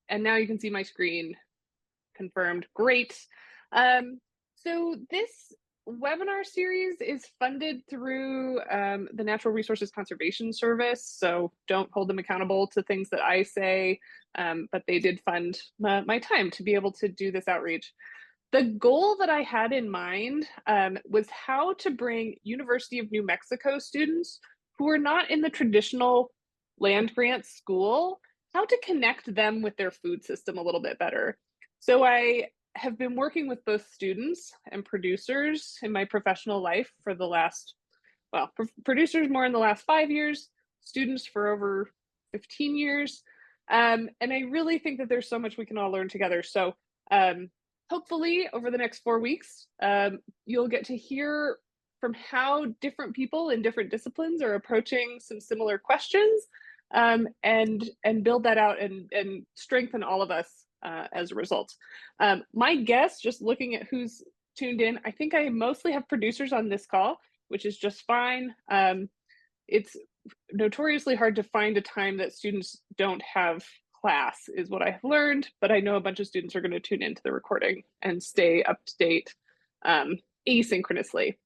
And now you can see my screen. Confirmed. Great. So this webinar series is funded through the Natural Resources Conservation Service. So don't hold them accountable to things that I say, but they did fund my time to be able to do this outreach. The goal that I had in mind was how to bring University of New Mexico students who are not in the traditional land grant school, how to connect them with their food system a little bit better. So I have been working with both students and producers in my professional life for the last, well, producers more in the last 5 years, students for over 15 years. And I really think that there's so much we can all learn together. So hopefully over the next 4 weeks, you'll get to hear from how different people in different disciplines are approaching some similar questions, and build that out and strengthen all of us as a result. My guess, just looking at who's tuned in, I think I mostly have producers on this call, which is just fine. It's notoriously hard to find a time that students don't have class, is what I've learned, but I know a bunch of students are going to tune into the recording and stay up to date asynchronously.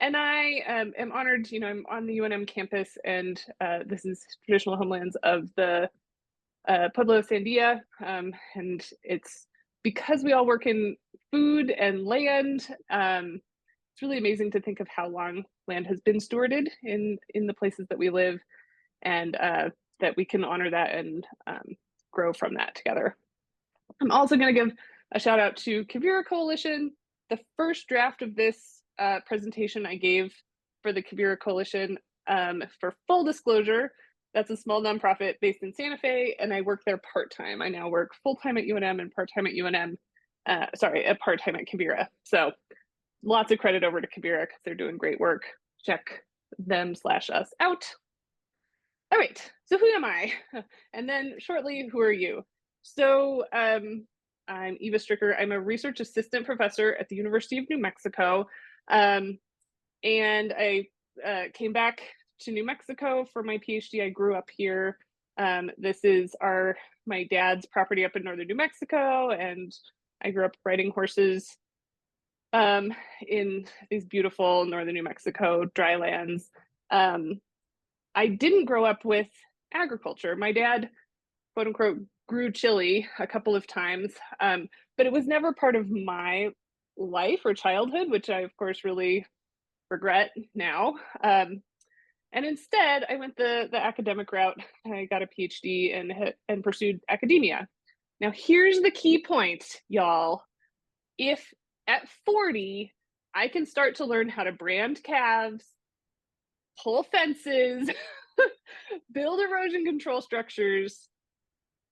And I am honored, I'm on the UNM campus, and this is traditional homelands of the Pueblo Sandia, and it's because we all work in food and land. It's really amazing to think of how long land has been stewarded in the places that we live, and that we can honor that and grow from that together. I'm also going to give a shout out to Quivira Coalition. The first draft of this presentation I gave for the Quivira Coalition, for full disclosure, that's a small nonprofit based in Santa Fe, and I work there part-time. I now work full-time at UNM and part-time at UNM, part-time at Quivira. So lots of credit over to Quivira because they're doing great work. Check them/us out. All right, so who am I? And then shortly, who are you? So I'm Eva Stricker. I'm a research assistant professor at the University of New Mexico. And I came back to New Mexico for my PhD. I grew up here. This is my dad's property up in northern New Mexico, and I grew up riding horses in these beautiful northern New Mexico drylands. I didn't grow up with agriculture. My dad, quote unquote, grew chili a couple of times, but it was never part of my life or childhood, which I, of course, really regret now. And instead, I went the academic route. I got a PhD and pursued academia. Now, here's the key point, y'all. If at 40, I can start to learn how to brand calves, pull fences, build erosion control structures,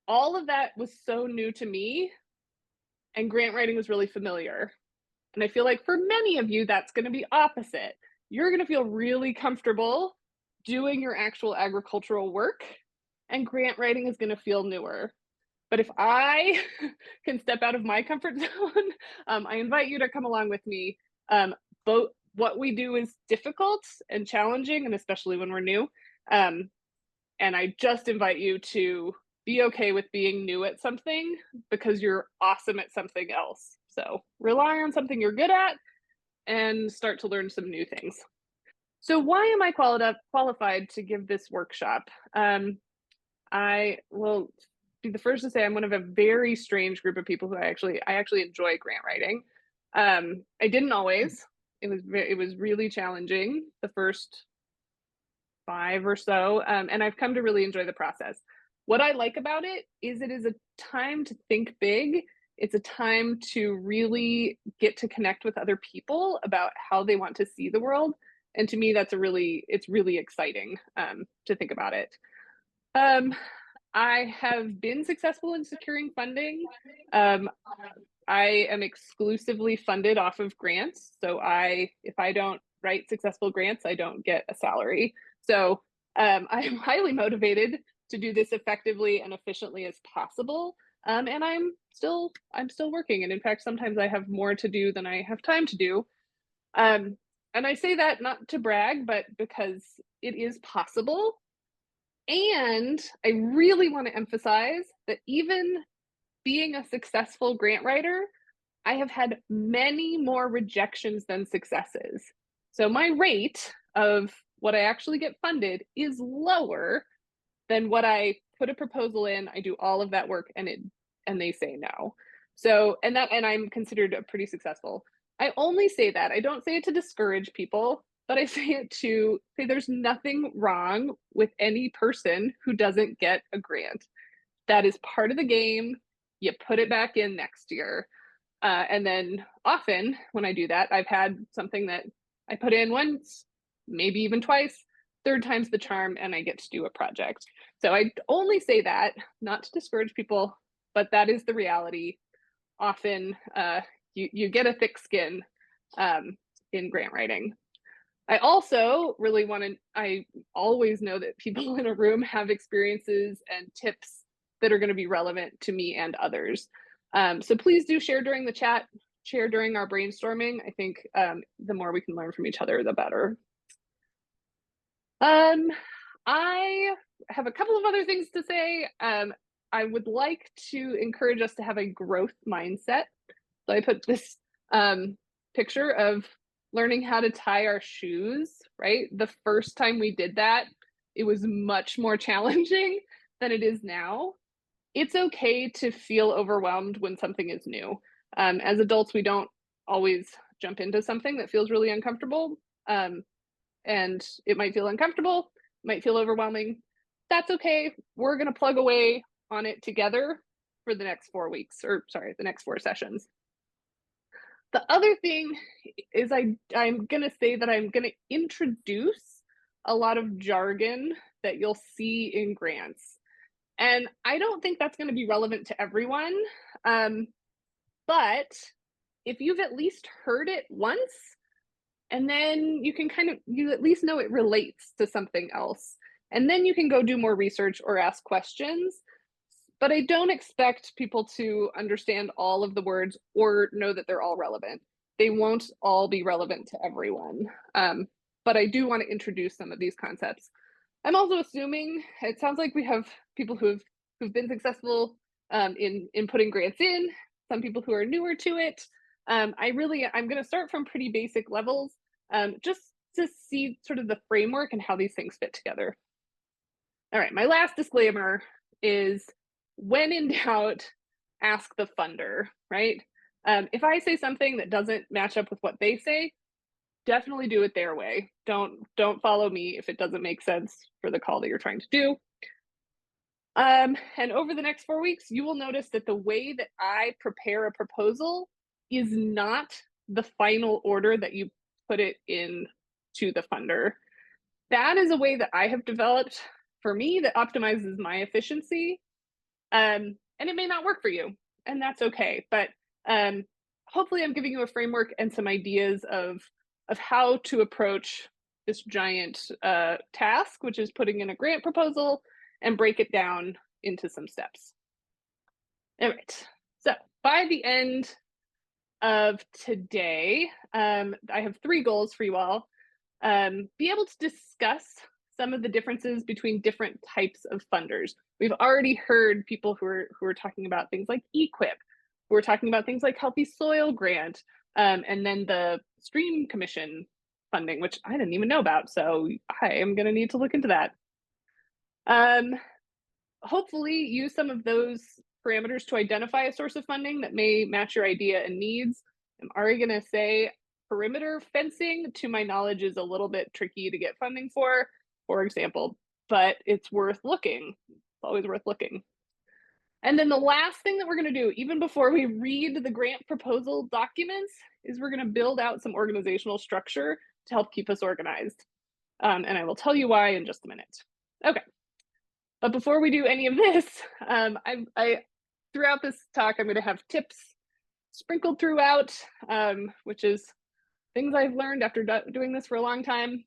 all of that was so new to me, and grant writing was really familiar. And I feel like for many of you, that's going to be opposite. You're going to feel really comfortable doing your actual agricultural work, and grant writing is going to feel newer. But if I can step out of my comfort zone, I invite you to come along with me. Both what we do is difficult and challenging, and especially when we're new. And I just invite you to be okay with being new at something, because you're awesome at something else. So rely on something you're good at and start to learn some new things. So why am I qualified to give this workshop? I will be the first to say I'm one of a very strange group of people who I actually enjoy grant writing. I didn't always. It was really challenging the first 5 or so, and I've come to really enjoy the process. What I like about it is a time to think big. It's a time to really get to connect with other people about how they want to see the world. And to me, it's really exciting to think about it. I have been successful in securing funding. I am exclusively funded off of grants. So if I don't write successful grants, I don't get a salary. So I'm highly motivated to do this effectively and efficiently as possible. And I'm still working. And in fact, sometimes I have more to do than I have time to do. And I say that not to brag, but because it is possible. And I really want to emphasize that even being a successful grant writer, I have had many more rejections than successes. So my rate of what I actually get funded is lower than what I put a proposal in, I do all of that work and they say no. So and I'm considered a pretty successful. I only say that. I don't say it to discourage people, but I say it to say there's nothing wrong with any person who doesn't get a grant. That is part of the game. You put it back in next year. And then often when I do that, I've had something that I put in once, maybe even twice, third time's the charm, and I get to do a project. So I only say that, not to discourage people, but that is the reality. Often you get a thick skin in grant writing. I also really I always know that people in a room have experiences and tips that are going to be relevant to me and others. So please do share during the chat, share during our brainstorming. I think the more we can learn from each other, the better. I have a couple of other things to say. I would like to encourage us to have a growth mindset. So I put this picture of learning how to tie our shoes, right? The first time we did that, it was much more challenging than it is now. It's okay to feel overwhelmed when something is new. As adults, we don't always jump into something that feels really uncomfortable. And it might feel uncomfortable, might feel overwhelming. That's okay. We're going to plug away on it together for the next 4 weeks, or sorry, the next 4 sessions. The other thing is I'm going to say that I'm going to introduce a lot of jargon that you'll see in grants. And I don't think that's going to be relevant to everyone. But if you've at least heard it once, and then you can you at least know it relates to something else. And then you can go do more research or ask questions. But I don't expect people to understand all of the words or know that they're all relevant. They won't all be relevant to everyone. But I do want to introduce some of these concepts. I'm also assuming, it sounds like we have people who've been successful in putting grants in, some people who are newer to it. I'm going to start from pretty basic levels just to see sort of the framework and how these things fit together. All right, my last disclaimer is when in doubt, ask the funder, right? If I say something that doesn't match up with what they say, definitely do it their way. Don't follow me if it doesn't make sense for the call that you're trying to do. And over the next 4 weeks, you will notice that the way that I prepare a proposal is not the final order that you put it in to the funder. That is a way that I have developed for me that optimizes my efficiency. And it may not work for you, and that's okay. But hopefully I'm giving you a framework and some ideas of how to approach this giant task, which is putting in a grant proposal, and break it down into some steps. All right, so by the end of today, I have 3 goals for you all. Be able to discuss some of the differences between different types of funders. We've already heard people who are talking about things like EQIP, who are talking about things like Healthy Soil Grant, and then the Stream Commission funding, which I didn't even know about, so I am going to need to look into that. Hopefully use some of those parameters to identify a source of funding that may match your idea and needs. I'm already going to say perimeter fencing, to my knowledge, is a little bit tricky to get funding for example, but it's worth looking. It's always worth looking. And then the last thing that we're going to do, even before we read the grant proposal documents, is we're going to build out some organizational structure to help keep us organized. And I will tell you why in just a minute. Okay. But before we do any of this, throughout this talk, I'm going to have tips sprinkled throughout, which is things I've learned after doing this for a long time.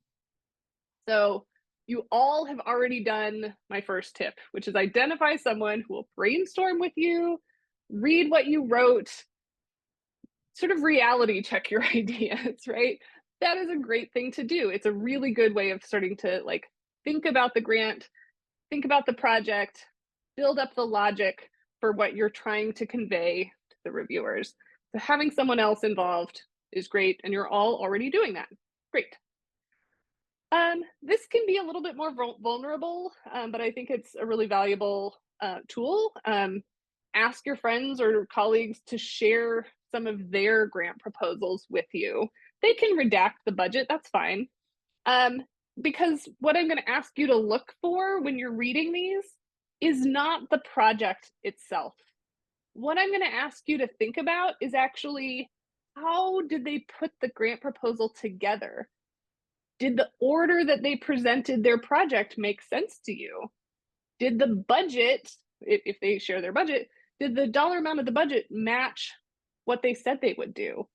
So you all have already done my first tip, which is identify someone who will brainstorm with you, read what you wrote, sort of reality check your ideas, right? That is a great thing to do. It's a really good way of starting to think about the grant, think about the project, build up the logic for what you're trying to convey to the reviewers. So having someone else involved is great, and you're all already doing that. Great. This can be a little bit more vulnerable, but I think it's a really valuable tool. Ask your friends or colleagues to share some of their grant proposals with you. They can redact the budget, that's fine. Because what I'm going to ask you to look for when you're reading these is not the project itself. What I'm going to ask you to think about is actually, how did they put the grant proposal together? Did the order that they presented their project make sense to you? Did the budget, if they share their budget, did the dollar amount of the budget match what they said they would do?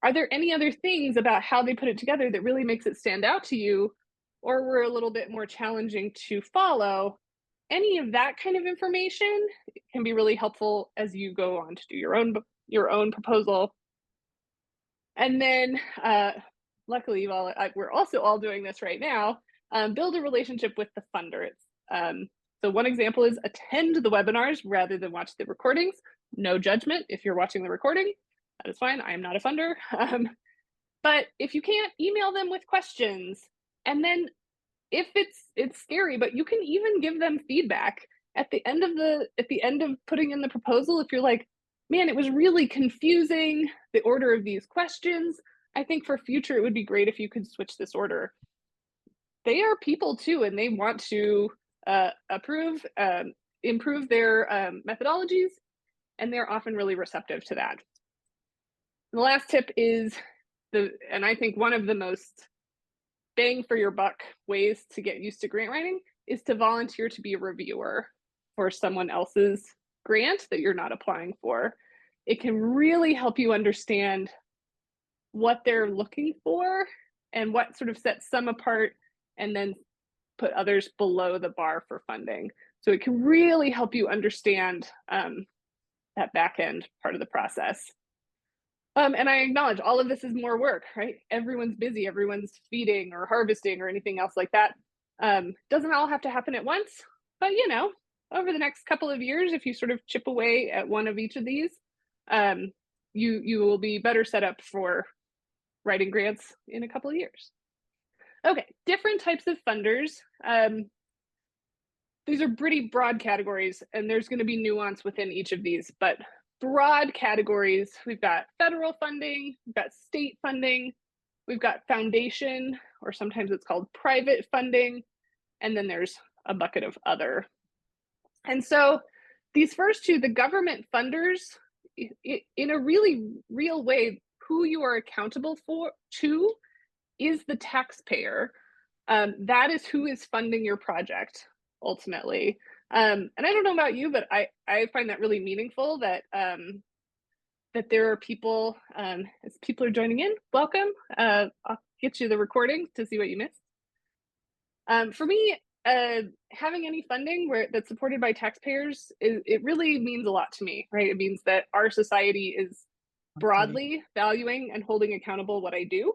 Are there any other things about how they put it together that really makes it stand out to you, or were a little bit more challenging to follow? Any of that kind of information can be really helpful as you go on to do your own proposal. And then luckily, we're also all doing this right now, build a relationship with the funder. So one example is attend the webinars rather than watch the recordings. No judgment if you're watching the recording. That is fine. I am not a funder. But if you can't, email them with questions. And then if it's scary, but you can even give them feedback at the end of putting in the proposal. If you're like, man, it was really confusing, the order of these questions. I think for future, it would be great if you could switch this order. They are people too, and they want to improve their methodologies, and they're often really receptive to that. And the last tip is and I think one of the most bang for your buck ways to get used to grant writing is to volunteer to be a reviewer for someone else's grant that you're not applying for. It can really help you understand what they're looking for and what sort of sets some apart, and then put others below the bar for funding. So it can really help you understand that back end part of the process. And I acknowledge all of this is more work, right? Everyone's busy, everyone's feeding or harvesting or anything else like that. Doesn't all have to happen at once, but over the next couple of years, if you sort of chip away at one of each of these, you will be better set up for writing grants in a couple of years. Okay, different types of funders. These are pretty broad categories, and there's going to be nuance within each of these, but broad categories, we've got federal funding, we've got state funding, we've got foundation, or sometimes it's called private funding, and then there's a bucket of other. And so these first two, the government funders, in a really real way, who you are accountable to is the taxpayer. That is who is funding your project ultimately. And I don't know about you, but I find that really meaningful that that there are people, as people are joining in, welcome. I'll get you the recording to see what you missed. For me, having any funding that's supported by taxpayers, it really means a lot to me, right? It means that our society is broadly valuing and holding accountable what I do.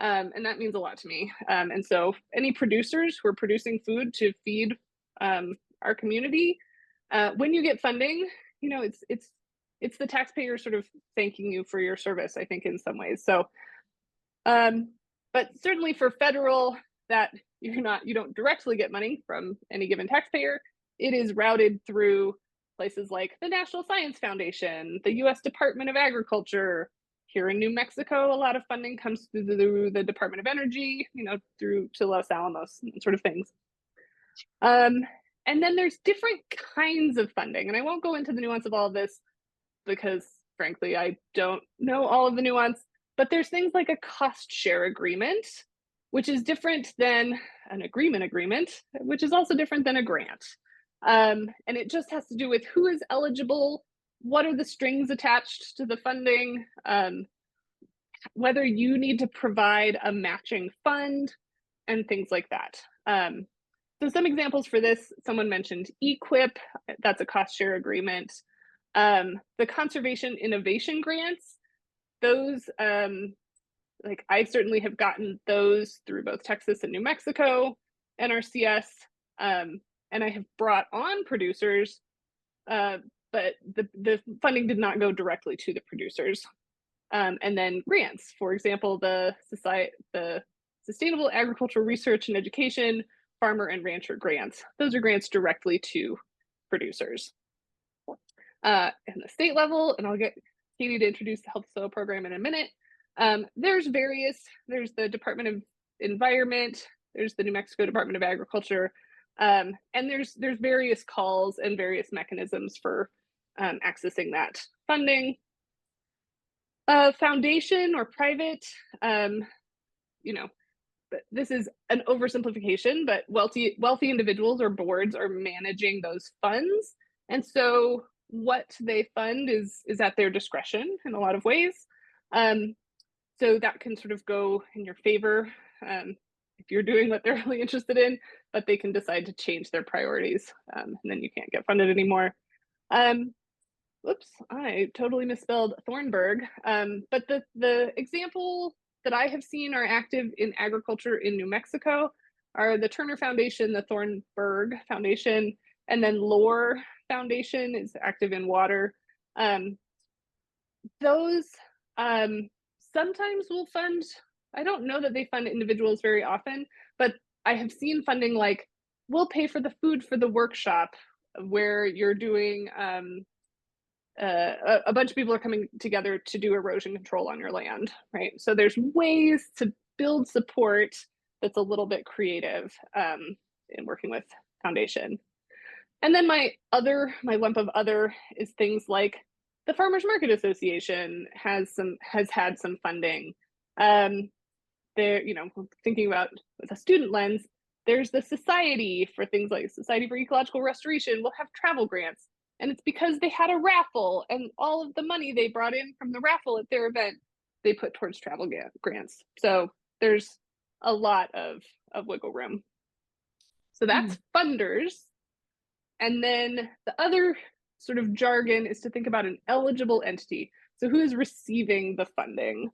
And that means a lot to me. And so any producers who are producing food to feed our community, when you get funding, it's the taxpayer sort of thanking you for your service, I think, in some ways. So, but certainly for federal, that you don't directly get money from any given taxpayer. It is routed through places like the National Science Foundation, the U.S. Department of Agriculture. Here in New Mexico, a lot of funding comes through the Department of Energy, through to Los Alamos, sort of things. And then there's different kinds of funding, and I won't go into the nuance of all of this because, frankly, I don't know all of the nuance, but there's things like a cost share agreement, which is different than an agreement, which is also different than a grant. And it just has to do with who is eligible, what are the strings attached to the funding, whether you need to provide a matching fund, and things like that. So some examples for this, someone mentioned EQIP, that's a cost share agreement. The conservation innovation grants, those, like I certainly have gotten those through both Texas and New Mexico, NRCS, and and I have brought on producers, but the funding did not go directly to the producers. And then grants, for example, the Sustainable Agricultural Research and Education Farmer and Rancher grants. Those are grants directly to producers. And the state level, and I'll get Katie to introduce the Health Soil Program in a minute. There's the Department of Environment, there's the New Mexico Department of Agriculture, and there's various calls and various mechanisms for accessing that funding. Foundation or private, but this is an oversimplification, but wealthy individuals or boards are managing those funds. And so what they fund is at their discretion in a lot of ways. So that can sort of go in your favor if you're doing what they're really interested in, but they can decide to change their priorities, and then you can't get funded anymore. Whoops, I totally misspelled Thornburg. But the example that I have seen are active in agriculture in New Mexico are the Turner Foundation, the Thornburg Foundation, and then Lohr Foundation is active in water. Those sometimes will fund, I don't know that they fund individuals very often, but I have seen funding like, we'll pay for the food for the workshop where you're doing, a bunch of people are coming together to do erosion control on your land, right? So there's ways to build support that's a little bit creative in working with foundation. And then my lump of other is things like the Farmers Market Association has had some funding. They're, thinking about with a student lens, there's the Society for things like Society for Ecological Restoration will have travel grants. And it's because they had a raffle and all of the money they brought in from the raffle at their event, they put towards travel grants. So there's a lot of wiggle room. So that's funders. And then the other sort of jargon is to think about an eligible entity. So who is receiving the funding?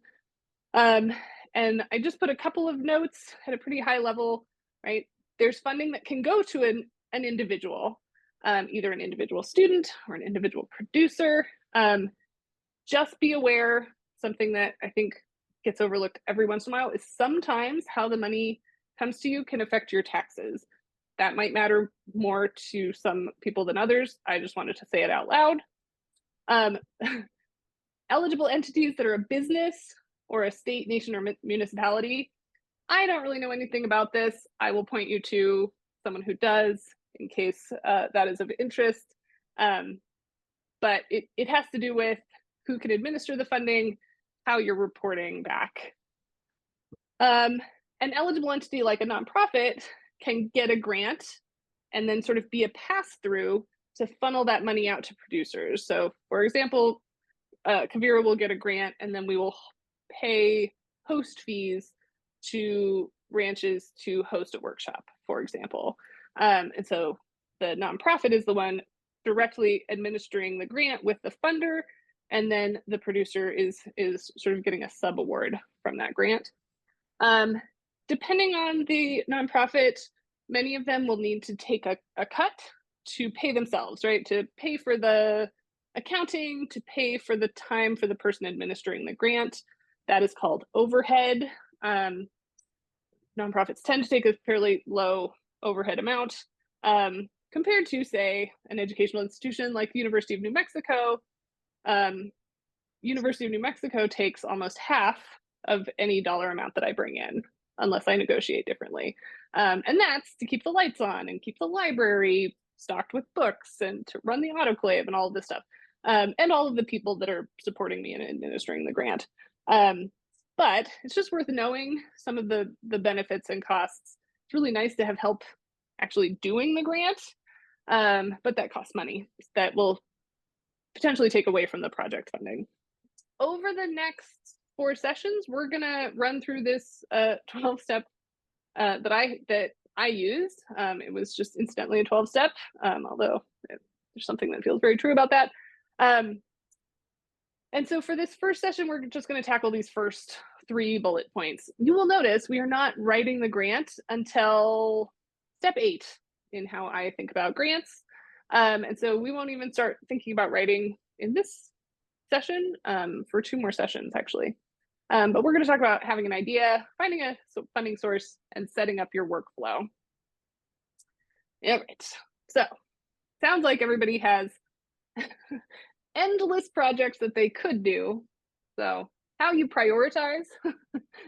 And I just put a couple of notes at a pretty high level, right? There's funding that can go to an individual. Either an individual student or an individual producer. Just be aware, something that I think gets overlooked every once in a while is sometimes how the money comes to you can affect your taxes. That might matter more to some people than others. I just wanted to say it out loud. Eligible entities that are a business or a state, nation, or municipality. I don't really know anything about this. I will point you to someone who does, in case that is of interest. But it has to do with who can administer the funding, how you're reporting back. An eligible entity like a nonprofit can get a grant and then sort of be a pass-through to funnel that money out to producers. So for example, Kavira will get a grant and then we will pay host fees to ranches to host a workshop, for example. And so the nonprofit is the one directly administering the grant with the funder, and then the producer is sort of getting a sub award from that grant. Depending on the nonprofit, many of them will need to take a cut to pay themselves, right? To pay for the accounting, to pay for the time for the person administering the grant. That is called overhead. Nonprofits tend to take a fairly low overhead amount compared to, say, an educational institution like the University of New Mexico. University of New Mexico takes almost half of any dollar amount that I bring in, unless I negotiate differently. And that's to keep the lights on and keep the library stocked with books and to run the autoclave and all of this stuff. And all of the people that are supporting me in administering the grant. But it's just worth knowing some of the benefits and costs. It's really nice to have help actually doing the grant, but that costs money that will potentially take away from the project funding. Over the next 4 sessions, we're gonna run through this 12-step that I used. It was just incidentally a 12-step, although there's something that feels very true about that. And so for this first session, we're just going to tackle these first 3 bullet points. You will notice we are not writing the grant until step 8 in how I think about grants. And so we won't even start thinking about writing in this session for 2 more sessions, actually. But we're going to talk about having an idea, finding a funding source, and setting up your workflow. All right. So sounds like everybody has endless projects that they could do. So how you prioritize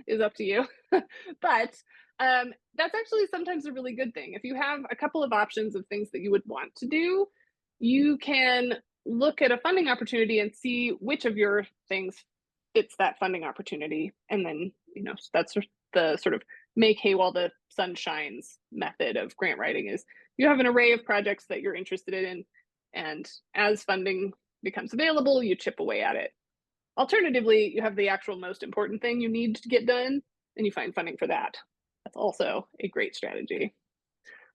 is up to you. But that's actually sometimes a really good thing. If you have a couple of options of things that you would want to do, you can look at a funding opportunity and see which of your things fits that funding opportunity. And then, that's the sort of make hay while the sun shines method of grant writing. Is you have an array of projects that you're interested in, and as funding becomes available, you chip away at it. Alternatively, you have the actual most important thing you need to get done, and you find funding for that. That's also a great strategy.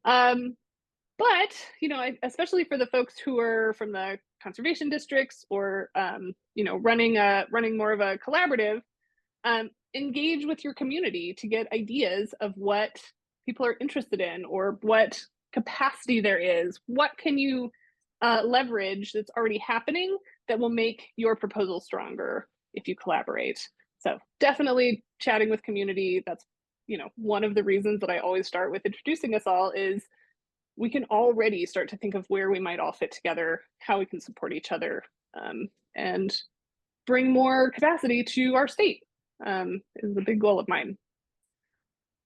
But, especially for the folks who are from the conservation districts or, running more of a collaborative, engage with your community to get ideas of what people are interested in or what capacity there is. What can you leverage that's already happening that will make your proposal stronger if you collaborate? So definitely chatting with community. That's, one of the reasons that I always start with introducing us all is we can already start to think of where we might all fit together, how we can support each other, and bring more capacity to our state, is a big goal of mine.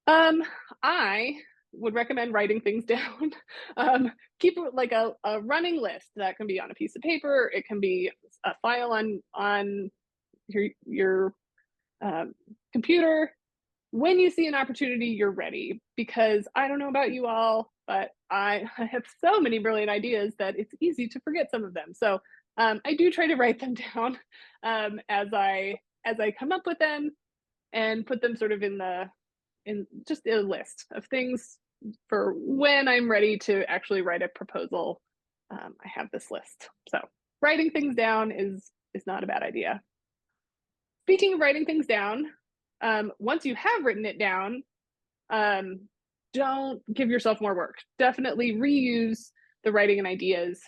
I would recommend writing things down. Keep like a running list that can be on a piece of paper. It can be a file on your computer. When you see an opportunity, you're ready, because I don't know about you all, but I have so many brilliant ideas that it's easy to forget some of them. So I do try to write them down as I come up with them, and put them sort of in just a list of things for when I'm ready to actually write a proposal. I have this list. So writing things down is not a bad idea. Speaking of writing things down, once you have written it down, don't give yourself more work. Definitely reuse the writing and ideas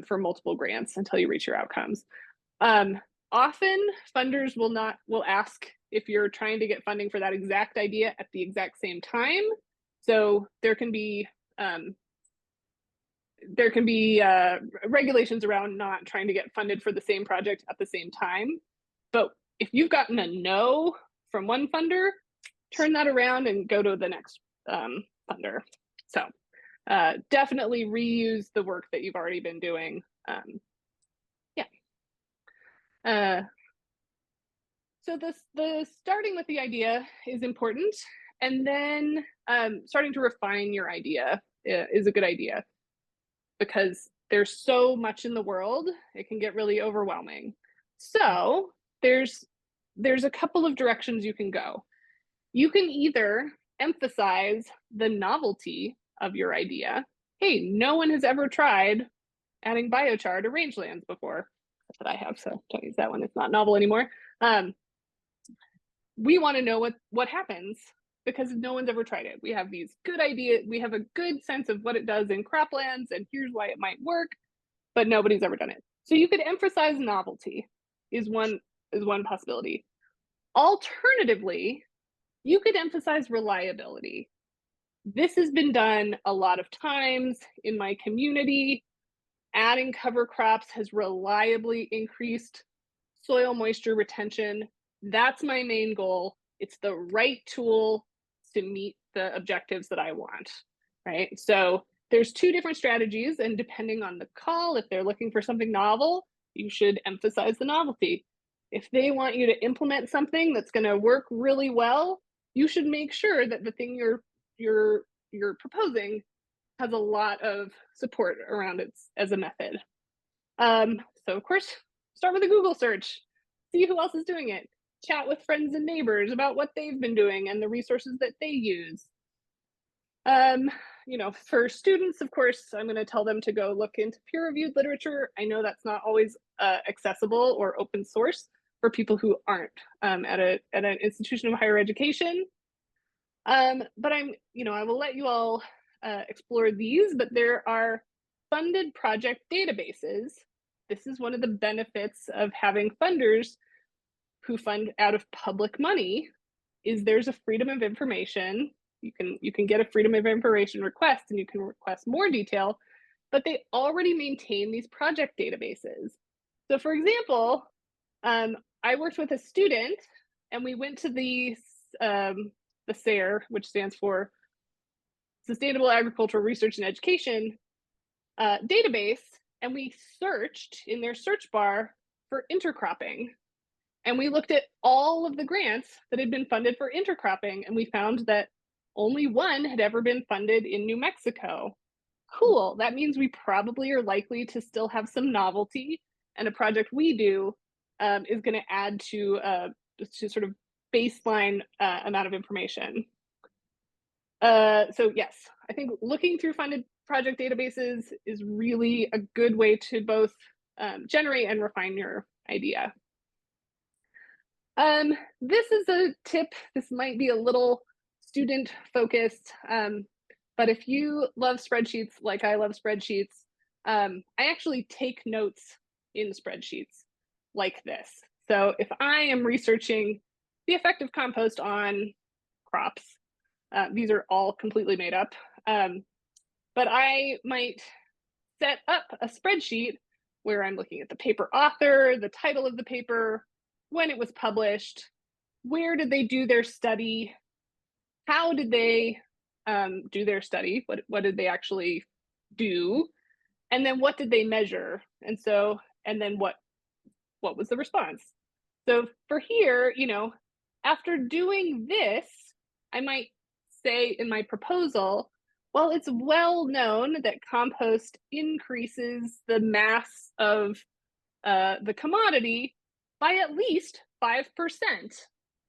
for multiple grants until you reach your outcomes. Often funders will ask if you're trying to get funding for that exact idea at the exact same time. So there can be regulations around not trying to get funded for the same project at the same time. But if you've gotten a no from one funder, turn that around and go to the next funder. So definitely reuse the work that you've already been doing. So the starting with the idea is important, and then starting to refine your idea is a good idea, because there's so much in the world, it can get really overwhelming. So there's a couple of directions you can go. You can either emphasize the novelty of your idea. Hey, no one has ever tried adding biochar to rangelands before. That's what I have, so don't use that one. It's not novel anymore. We want to know what happens, because no one's ever tried it. We have these good ideas. We have a good sense of what it does in croplands, and here's why it might work, but nobody's ever done it. So you could emphasize novelty is one possibility. Alternatively, you could emphasize reliability. This has been done a lot of times in my community. Adding cover crops has reliably increased soil moisture retention. That's my main goal. It's the right tool to meet the objectives that I want, right? So there's 2 different strategies, and depending on the call, if they're looking for something novel, you should emphasize the novelty. If they want you to implement something that's going to work really well, you should make sure that the thing you're proposing has a lot of support around it as a method. So of course, start with a Google search, see who else is doing it, chat with friends and neighbors about what they've been doing and the resources that they use. For students, of course, I'm going to tell them to go look into peer-reviewed literature. I know that's not always accessible or open source for people who aren't at an institution of higher education. But I will let you all explore these, but there are funded project databases. This is one of the benefits of having funders who fund out of public money, is there's a freedom of information. You can get a freedom of information request and you can request more detail, but they already maintain these project databases. So for example, I worked with a student and we went to the SARE, which stands for Sustainable Agricultural Research and Education database, and we searched in their search bar for intercropping. And we looked at all of the grants that had been funded for intercropping, and we found that only one had ever been funded in New Mexico. Cool, that means we probably are likely to still have some novelty, and a project we do is going to add to sort of baseline amount of information. So yes, I think looking through funded project databases is really a good way to both generate and refine your idea. This is a tip. This might be a little student focused, but if you love spreadsheets like I love spreadsheets, I actually take notes in spreadsheets like this. So if I am researching the effect of compost on crops, these are all completely made up, but I might set up a spreadsheet where I'm looking at the paper author, the title of the paper, when it was published, where did they do their study, how did they do their study, what did they actually do, and then what did they measure, and then what was the response. So for here, you know, after doing this, I might say in my proposal, well, it's well known that compost increases the mass of the commodity by at least 5%,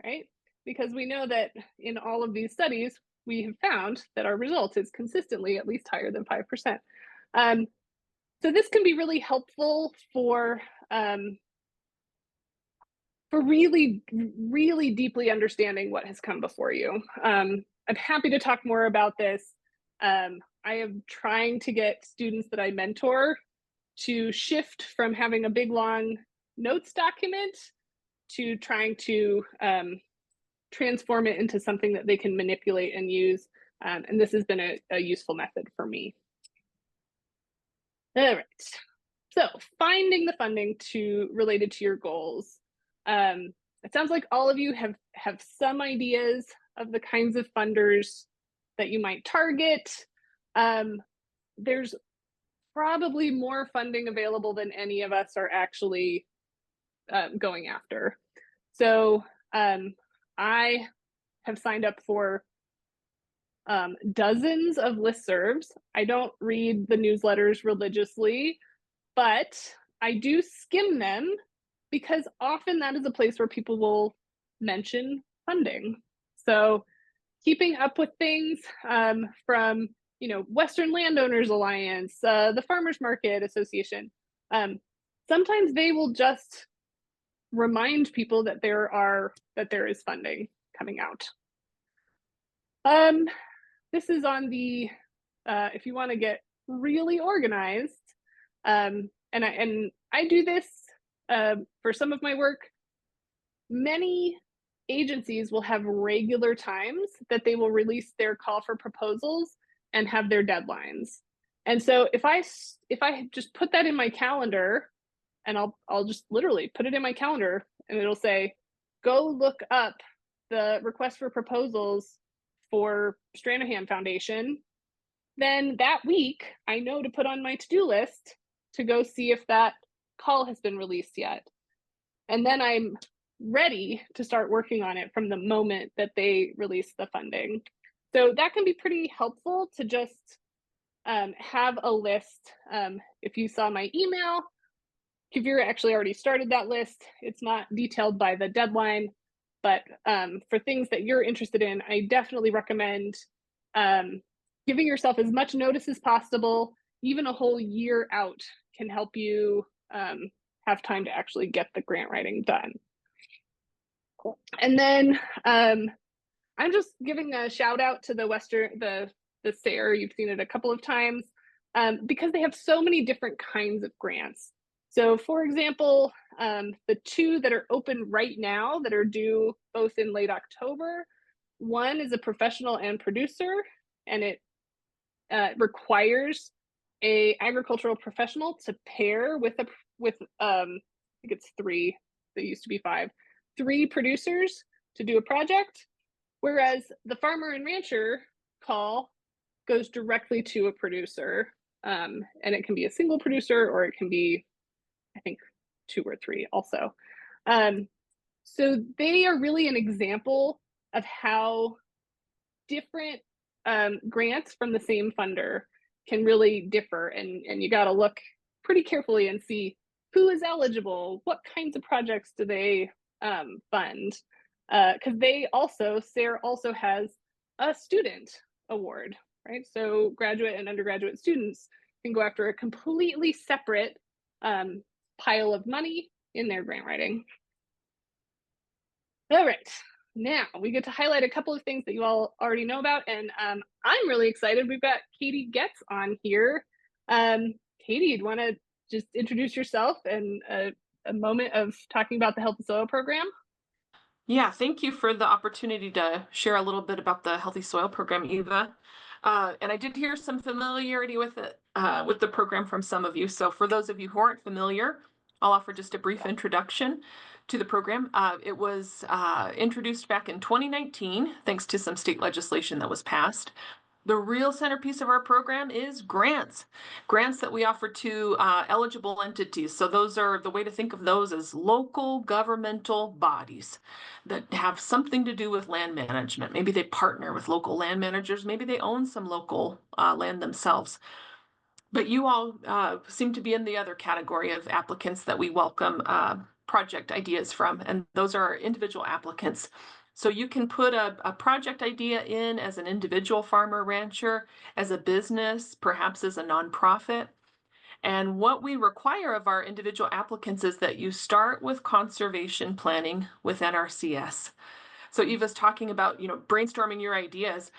right? Because we know that in all of these studies, we have found that our result is consistently at least higher than 5%. So this can be really helpful for really, really deeply understanding what has come before you. I'm happy to talk more about this. I am trying to get students that I mentor to shift from having a big, long notes document to trying to transform it into something that they can manipulate and use. And this has been a useful method for me. All right, so finding the funding related to your goals. It sounds like all of you have some ideas of the kinds of funders that you might target. There's probably more funding available than any of us are actually going after. So I have signed up for dozens of listservs. I don't read the newsletters religiously, but I do skim them because often that is a place where people will mention funding. So keeping up with things from, you know, Western Landowners Alliance, the Farmers Market Association, sometimes they will just remind people that there is funding coming out. This is on the if you want to get really organized, and I do this for some of my work. Many agencies will have regular times that they will release their call for proposals and have their deadlines. And so if I just put that in my calendar, and I'll just literally put it in my calendar, and it'll say, go look up the request for proposals for Stranahan Foundation, then that week I know to put on my to-do list to go see if that call has been released yet. And then I'm ready to start working on it from the moment that they release the funding. So that can be pretty helpful to just have a list. If you saw my email, Kavira actually already started that list. It's not detailed by the deadline, but for things that you're interested in, I definitely recommend giving yourself as much notice as possible. Even a whole year out can help you have time to actually get the grant writing done. Cool. And then I'm just giving a shout out to the the SARE, you've seen it a couple of times, because they have so many different kinds of grants. So for example, the two that are open right now that are due both in late October, one is a professional and producer, and it requires a agricultural professional to pair with I think it's three, there used to be five, three producers to do a project, whereas the farmer and rancher call goes directly to a producer, and it can be a single producer or it can be, I think, two or three also. So they are really an example of how different grants from the same funder can really differ, and you got to look pretty carefully and see who is eligible, what kinds of projects do they fund, because SARE also has a student award, right? So graduate and undergraduate students can go after a completely separate pile of money in their grant writing. All right, now we get to highlight a couple of things that you all already know about, and I'm really excited. We've got Katie Goetz on here. Katie, you'd want to just introduce yourself and a moment of talking about the Healthy Soil Program? Yeah, thank you for the opportunity to share a little bit about the Healthy Soil Program, Eva. And I did hear some familiarity with it, with the program from some of you. So for those of you who aren't familiar, I'll offer just a brief introduction to the program. It was introduced back in 2019, thanks to some state legislation that was passed. The real centerpiece of our program is grants that we offer to eligible entities. So those are, the way to think of those as local governmental bodies that have something to do with land management. Maybe they partner with local land managers, maybe they own some local land themselves. But you all seem to be in the other category of applicants that we welcome project ideas from, and those are our individual applicants. So you can put a project idea in as an individual farmer rancher, as a business, perhaps as a nonprofit. And what we require of our individual applicants is that you start with conservation planning with NRCS. So Eva's talking about, brainstorming your ideas.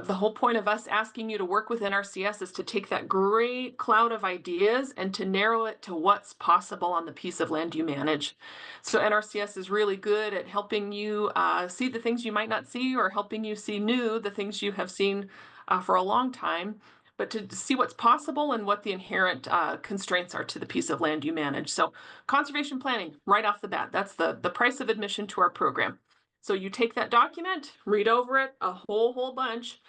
The whole point of us asking you to work with NRCS is to take that great cloud of ideas and to narrow it to what's possible on the piece of land you manage. So NRCS is really good at helping you see the things you might not see, or helping you see new the things you have seen for a long time, but to see what's possible and what the inherent constraints are to the piece of land you manage. So conservation planning, right off the bat, that's the price of admission to our program. So you take that document, read over it a whole bunch,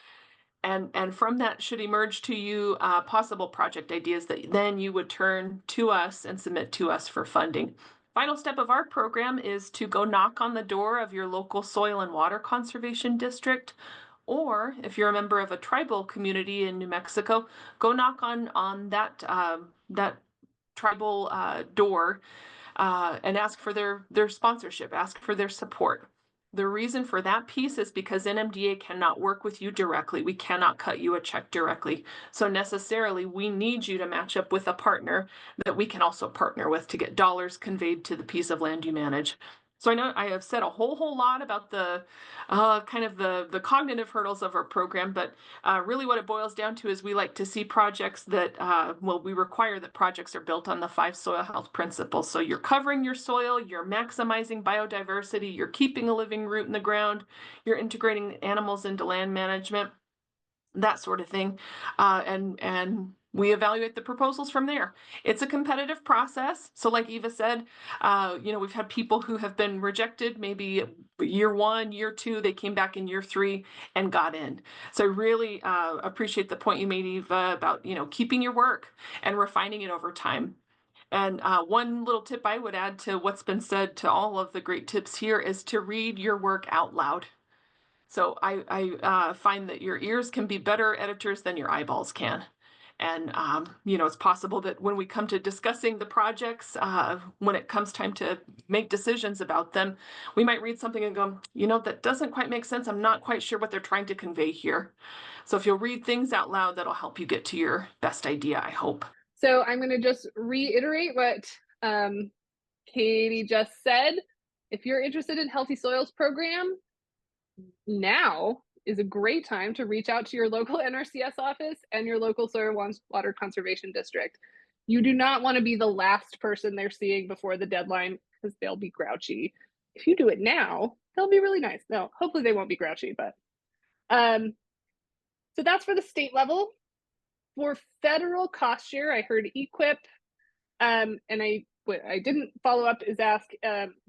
and from that should emerge to you possible project ideas that then you would turn to us and submit to us for funding. Final step of our program is to go knock on the door of your local soil and water conservation district, or if you're a member of a tribal community in New Mexico, go knock on that tribal door and ask for their sponsorship, ask for their support. The reason for that piece is because NMDA cannot work with you directly. We cannot cut you a check directly. So necessarily, we need you to match up with a partner that we can also partner with to get dollars conveyed to the piece of land you manage. So I know I have said a whole lot about the kind of the cognitive hurdles of our program, but really what it boils down to is we like to see projects that, we require that projects are built on the 5 soil health principles. So you're covering your soil, you're maximizing biodiversity, you're keeping a living root in the ground, you're integrating animals into land management, that sort of thing. And we evaluate the proposals from there. It's a competitive process. So like Eva said, we've had people who have been rejected maybe year 1, year 2, they came back in year 3 and got in. So I really appreciate the point you made, Eva, about, keeping your work and refining it over time. And one little tip I would add to what's been said to all of the great tips here is to read your work out loud. So I find that your ears can be better editors than your eyeballs can. And, it's possible that when we come to discussing the projects, when it comes time to make decisions about them, we might read something and go, that doesn't quite make sense. I'm not quite sure what they're trying to convey here. So if you'll read things out loud, that'll help you get to your best idea, I hope. So I'm going to just reiterate what Katie just said. If you're interested in Healthy Soils Program, now is a great time to reach out to your local NRCS office and your local soil and water conservation district. You do not want to be the last person they're seeing before the deadline because they'll be grouchy. If you do it now, they'll be really nice. No, hopefully they won't be grouchy, but so that's for the state level. For federal cost share, I heard EQIP, and what I didn't follow up is ask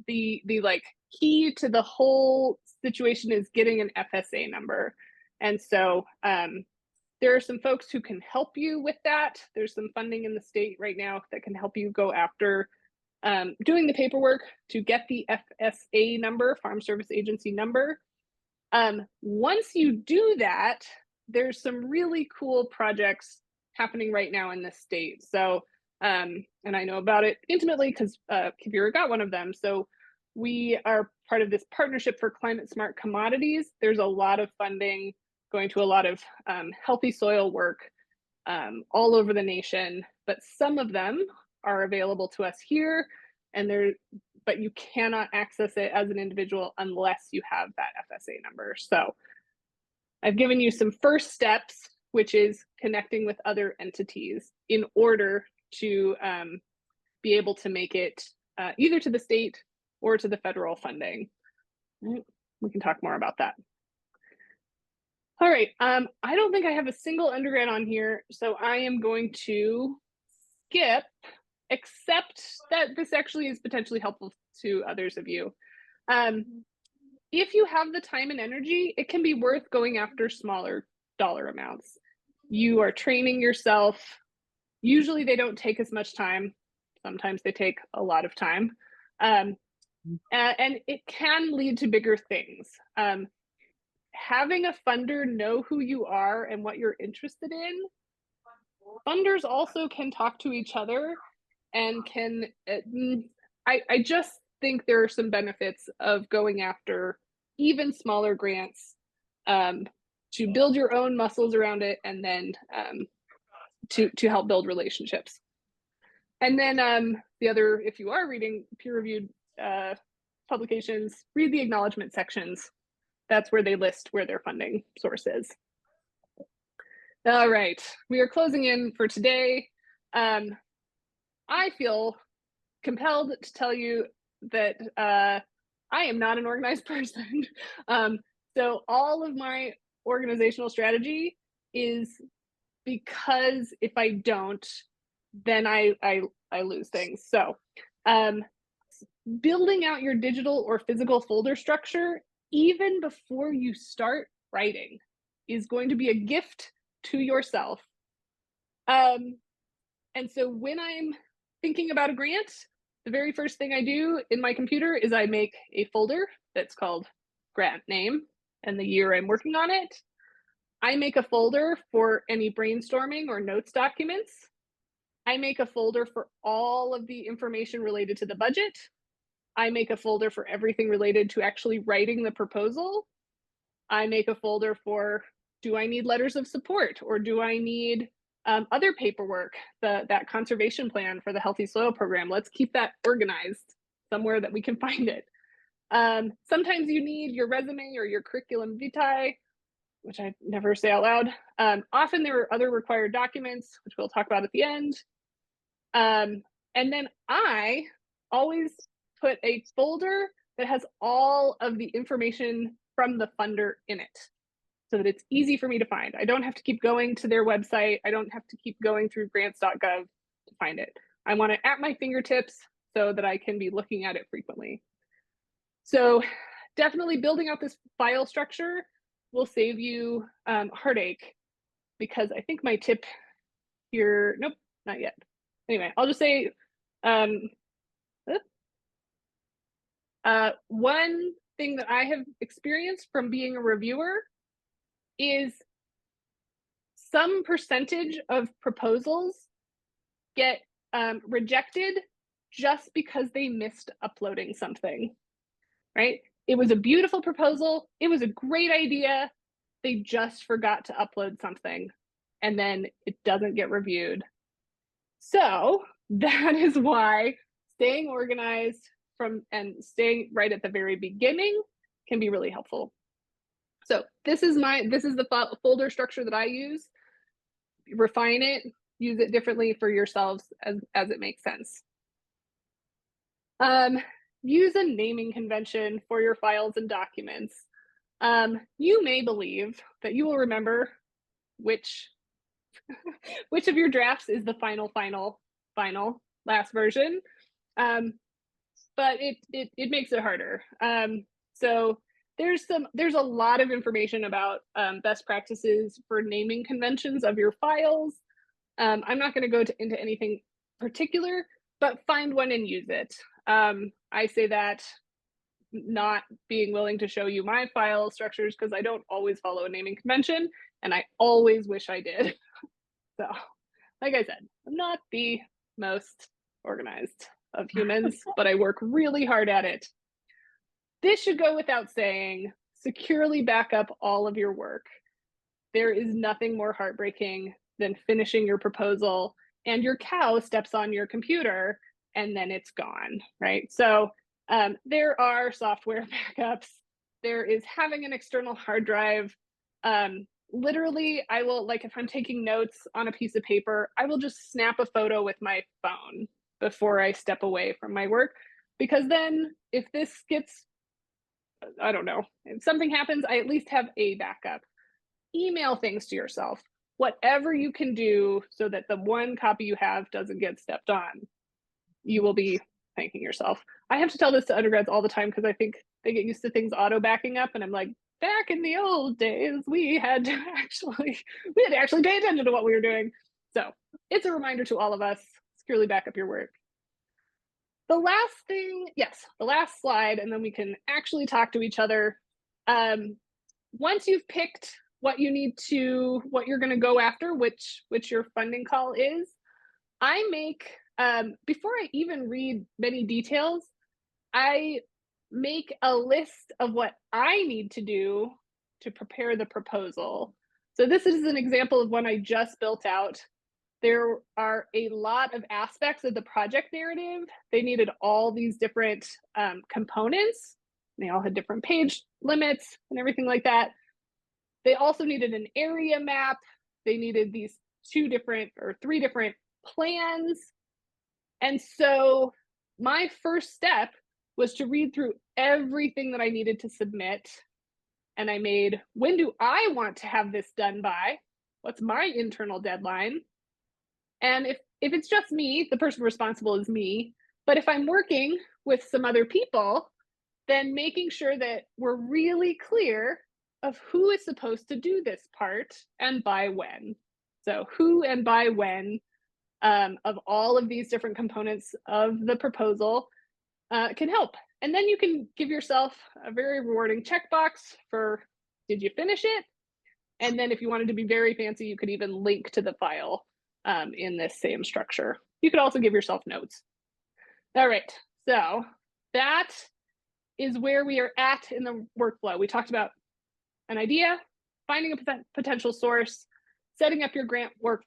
the like key to the whole situation is getting an FSA number, and so there are some folks who can help you with that. There's some funding in the state right now that can help you go after doing the paperwork to get the FSA number, Farm Service Agency number. Once you do that, there's some really cool projects happening right now in the state. So, and I know about it intimately because Kavira got one of them. So we are part of this partnership for climate smart commodities. There's a lot of funding going to a lot of healthy soil work all over the nation, but some of them are available to us here, and but you cannot access it as an individual unless you have that FSA number. So I've given you some first steps, which is connecting with other entities in order to be able to make it either to the state or to the federal funding. We can talk more about that. All right, I don't think I have a single undergrad on here, so I am going to skip, except that this actually is potentially helpful to others of you. If you have the time and energy, it can be worth going after smaller dollar amounts. You are training yourself. Usually they don't take as much time. Sometimes they take a lot of time. And it can lead to bigger things. Having a funder know who you are and what you're interested in. Funders also can talk to each other and can, I just think there are some benefits of going after even smaller grants to build your own muscles around it, and then to help build relationships. And then the other, if you are reading peer-reviewed publications, read the acknowledgement sections. That's where they list where their funding source is. All right, we are closing in for today. I feel compelled to tell you that I am not an organized person. So all of my organizational strategy is because if I don't, then I lose things. So building out your digital or physical folder structure, even before you start writing, is going to be a gift to yourself. And so when I'm thinking about a grant, the very first thing I do in my computer is I make a folder that's called grant name and the year I'm working on it. I make a folder for any brainstorming or notes documents. I make a folder for all of the information related to the budget. I make a folder for everything related to actually writing the proposal. I make a folder for, do I need letters of support, or do I need other paperwork, that conservation plan for the Healthy Soil Program? Let's keep that organized somewhere that we can find it. Sometimes you need your resume or your curriculum vitae, which I never say out loud. Often there are other required documents, which we'll talk about at the end. And then I always put a folder that has all of the information from the funder in it, so that it's easy for me to find. I don't have to keep going to their website. I don't have to keep going through grants.gov to find it. I want it at my fingertips so that I can be looking at it frequently. So definitely building out this file structure will save you heartache, because I think my tip here, nope, not yet. Anyway, I'll just say one thing that I have experienced from being a reviewer is some percentage of proposals get rejected just because they missed uploading something, right? It was a beautiful proposal. It was a great idea. They just forgot to upload something, and then it doesn't get reviewed. So that is why staying organized and staying right at the very beginning can be really helpful. So this is the folder structure that I use. Refine it, use it differently for yourselves as it makes sense. Use a naming convention for your files and documents. You may believe that you will remember which which of your drafts is the final last version, but it makes it harder. So there's a lot of information about best practices for naming conventions of your files. I'm not going to go into anything particular, but find one and use it. I say that not being willing to show you my file structures because I don't always follow a naming convention, and I always wish I did. So, like I said, I'm not the most organized of humans, but I work really hard at it. This should go without saying, securely back up all of your work. There is nothing more heartbreaking than finishing your proposal and your cow steps on your computer and then it's gone, right? So there are software backups. There is having an external hard drive. Literally, I will, like, if I'm taking notes on a piece of paper, I will just snap a photo with my phone before I step away from my work, because then if this gets, I don't know, if something happens, I at least have a backup. Email things to yourself, whatever you can do so that the one copy you have doesn't get stepped on. You will be thanking yourself. I have to tell this to undergrads all the time because I think they get used to things auto backing up, and I'm like, back in the old days, we had to actually pay attention to what we were doing. So it's a reminder to all of us, securely back up your work. The last thing, yes, the last slide, and then we can actually talk to each other. Once you've picked what you're going to go after, which your funding call is, I make, before I even read many details, I make a list of what I need to do to prepare the proposal. So this is an example of one I just built out. There are a lot of aspects of the project narrative. They needed all these different components. They all had different page limits and everything like that. They also needed an area map. They needed these 3 different plans. And so my first step was to read through everything that I needed to submit. And I made, when do I want to have this done by? What's my internal deadline? And if it's just me, the person responsible is me. But if I'm working with some other people, then making sure that we're really clear of who is supposed to do this part and by when. So who and by when of all of these different components of the proposal can help. And then you can give yourself a very rewarding checkbox for, did you finish it? And then if you wanted to be very fancy, you could even link to the file in this same structure. You could also give yourself notes. All right, so that is where we are at in the workflow. We talked about an idea, finding a potential source, setting up your grant workflow,